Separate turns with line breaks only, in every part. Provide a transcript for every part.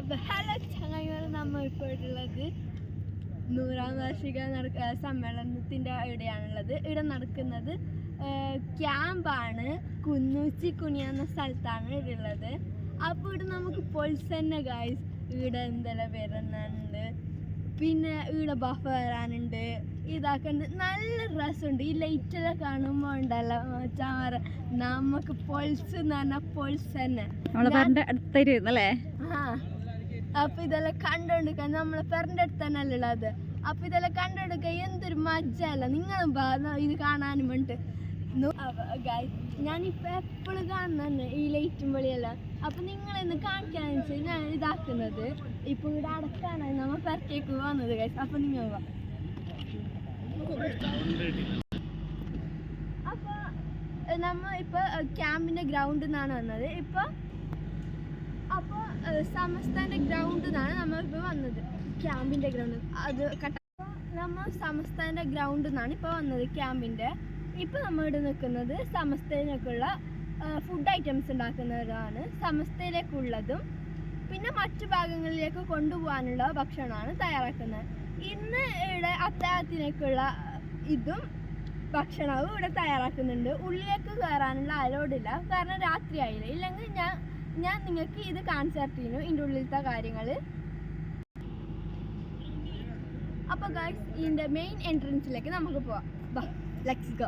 അപ്പോൾ ഹലോ ചങ്ങായിമാരെ, നമ്മൾ ഇപ്പോൾ ഉള്ളത് 100ാം വാർഷിക സമ്മേളനത്തിൻ്റെ ഇവിടെയാണുള്ളത്. ഇവിടെ നടക്കുന്നത് ക്യാമ്പാണ്. കുന്നൂച്ചി കുനിയ എന്ന സ്ഥലത്താണ് ഇവിടെ ഉള്ളത്. അപ്പോൾ ഇവിടെ നമുക്ക് പൊളിച്ച് തന്നെ ഗായ്സ്. ഇവിടെ എന്തെല്ലാം വരുന്നുണ്ട്, പിന്നെ ഇവിടെ ബഫ വരാനുണ്ട്, ഇതാക്കുന്നുണ്ട്. നല്ല രസമുണ്ട്. ഈ ലൈറ്റെല്ലാം കാണുമ്പോൾ ഉണ്ടല്ലോ ചാറ നമുക്ക് പൊളിച്ച് എന്ന് പറഞ്ഞാൽ പൊളിച്ച് തന്നെ. അപ്പൊ ഇതെല്ലാം കണ്ടുകൊടുക്കാൻ നമ്മളെ പെരൻ്റെ അടുത്ത് തന്നെ അല്ല ഉള്ളത്. അപ്പൊ ഇതെല്ലാം കണ്ടുകൊടുക്കാൻ എന്തൊരു മജ്ജല്ല. നിങ്ങളും ഇത് കാണാനും വേണ്ടിട്ട് ഞാനിപ്പോ എപ്പോഴും കാണുന്നെ ഈ ലൈറ്റും വെളിയെല്ലാം. അപ്പൊ നിങ്ങളെന്ന് കാണിക്കാന്ന് വെച്ചാൽ ഞാൻ ഇതാക്കുന്നത്. ഇപ്പൊ ഇവിടെ അടക്കാനായി നമ്മ പെരക്കേക്ക് വന്നത് ഗൈസ്. അപ്പൊ നിങ്ങൾ അപ്പൊ നമ്മ ഇപ്പൊ ക്യാമ്പിന്റെ ഗ്രൗണ്ടിൽ നിന്നാണ് വന്നത്. ഇപ്പൊ അപ്പോൾ സമസ്തൻ്റെ ഗ്രൗണ്ടിൽ നിന്നാണ് നമ്മളിപ്പോൾ വന്നത്. ക്യാമ്പിൻ്റെ ഗ്രൗണ്ട് അത് നമ്മൾ സമസ്തൻ്റെ ഗ്രൗണ്ടിൽ നിന്നാണ് ഇപ്പോൾ വന്നത് ക്യാമ്പിൻ്റെ. ഇപ്പോൾ നമ്മൾ ഇവിടെ നിൽക്കുന്നത് സമസ്തയിലേക്കുള്ള ഫുഡ് ഐറ്റംസ് ഉണ്ടാക്കുന്നതാണ്. സമസ്തയിലേക്കുള്ളതും പിന്നെ മറ്റു ഭാഗങ്ങളിലേക്ക് കൊണ്ടുപോകാനുള്ള ഭക്ഷണമാണ് തയ്യാറാക്കുന്നത്. ഇന്ന് ഇവിടെ അത്താഴത്തിലേക്കുള്ള ഇതും ഭക്ഷണവും ഇവിടെ തയ്യാറാക്കുന്നുണ്ട്. ഉള്ളിലേക്ക് കയറാനുള്ള അലോഡില്ല, കാരണം രാത്രി ആയില്ല. ഇല്ലെങ്കിൽ ഞാൻ നിങ്ങൾക്ക് ഇത് കാണിച്ചു തരുന്നു ഇതിൻ്റെ ഉള്ളിലത്തെ കാര്യങ്ങൾ. അപ്പോൾ ഗൈസ്, ഇതിൻ്റെ മെയിൻ എൻട്രൻസിലേക്ക് നമുക്ക് പോവാം. Let's go.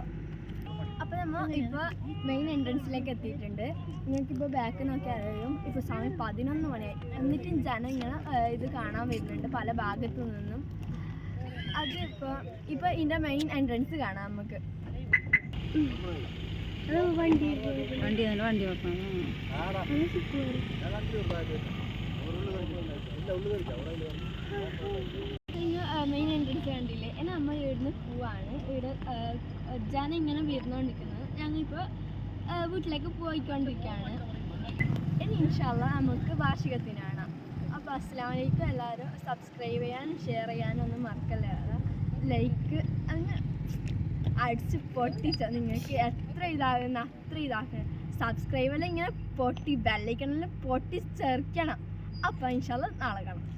അപ്പോൾ നമ്മൾ ഇപ്പോൾ മെയിൻ എൻട്രൻസിലേക്ക് എത്തിയിട്ടുണ്ട്. നിങ്ങൾക്കിപ്പോൾ ബാക്ക് നോക്കി അറിയും ഇപ്പോൾ സമയം 11 മണിയായി. എന്നിട്ടും ജനം ഇങ്ങനെ ഇത് കാണാൻ വരുന്നുണ്ട് പല ഭാഗത്തു നിന്നും. അത് ഇപ്പോൾ ഇതിൻ്റെ മെയിൻ എൻട്രൻസ് കാണാം നമുക്ക്. വണ്ടി മെയിൻ എൻട്രൻസ് കണ്ടില്ലേ? നമ്മൾ ഇവിടുന്ന് പോവാണ്. ഇവിടെ ജനം ഇങ്ങനെ വരുന്നോണ്ടിരിക്കുന്നത്. ഞങ്ങളിപ്പോൾ വീട്ടിലേക്ക് പോയിക്കൊണ്ടിരിക്കുകയാണ്. ഇനി ഇൻഷാ അല്ലാ നമുക്ക് വാർഷികത്തിനാണ്. അപ്പോൾ അസ്സലാമു അലൈക്കും. എല്ലാവരും സബ്സ്ക്രൈബ് ചെയ്യാനും ഷെയർ ചെയ്യാനും ഒന്നും മറക്കല്ലേ. ലൈക്ക് അങ്ങ് അടിച്ച് പൊട്ടിച്ച നിങ്ങൾക്ക് എത്ര ഇതാകുന്ന അത്ര ഇതാക്കണം. സബ്സ്ക്രൈബെല്ലാം ഇങ്ങനെ പൊട്ടി ബെല്ലൈക്കണെല്ലാം പൊട്ടിച്ചേർക്കണം. അപ്പോൾ ഇൻഷാ അല്ലാ നാളെ കാണാം.